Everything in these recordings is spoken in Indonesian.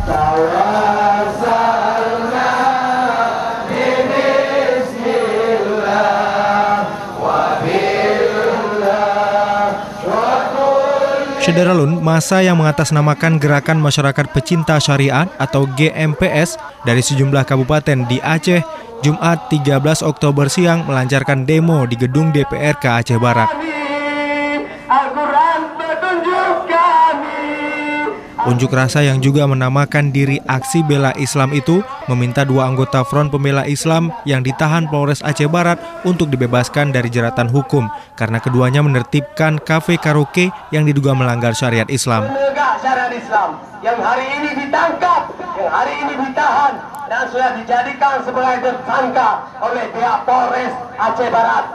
Syederalun, massa yang mengatasnamakan Gerakan Masyarakat Pecinta Syariat atau GMPS dari sejumlah kabupaten di Aceh, Jumat 13 Oktober siang melancarkan demo di gedung DPRK Aceh Barat. Unjuk rasa yang juga menamakan diri Aksi Bela Islam itu meminta dua anggota Front Pembela Islam yang ditahan Polres Aceh Barat untuk dibebaskan dari jeratan hukum karena keduanya menertibkan kafe karaoke yang diduga melanggar syariat Islam. Penegak syariat Islam yang hari ini ditangkap, yang hari ini ditahan dan sudah dijadikan sebagai tersangka oleh pihak Polres Aceh Barat.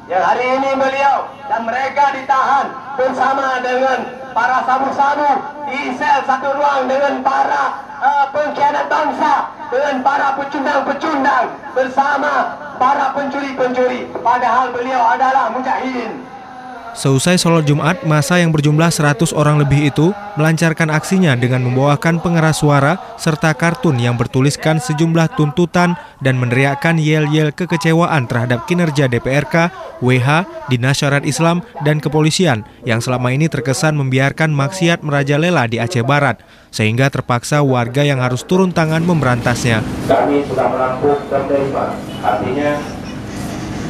Yang hari ini beliau dan mereka ditahan bersama dengan para sabu-sabu di sel satu ruang dengan para pengkhianat bangsa, dengan para pecundang-pecundang bersama para pencuri-pencuri. Padahal beliau adalah mujahidin. Seusai sholat Jumat, massa yang berjumlah 100 orang lebih itu melancarkan aksinya dengan membawakan pengeras suara serta kartun yang bertuliskan sejumlah tuntutan dan meneriakkan yel-yel kekecewaan terhadap kinerja DPRK, WH, Dinas Syariat Islam, dan kepolisian yang selama ini terkesan membiarkan maksiat merajalela di Aceh Barat, sehingga terpaksa warga yang harus turun tangan memberantasnya. Kami sudah menampung dan menerima, artinya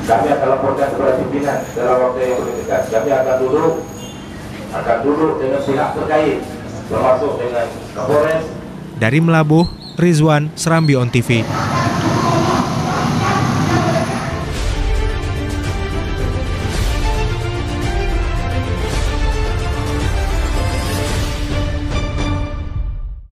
kami akan laporkan kepada pimpinan dalam waktu yang lebih dekat. Kami akan duduk dengan pihak terkait, termasuk dengan Kapolres. Dari Melabuh, Rizwan, Serambi On TV.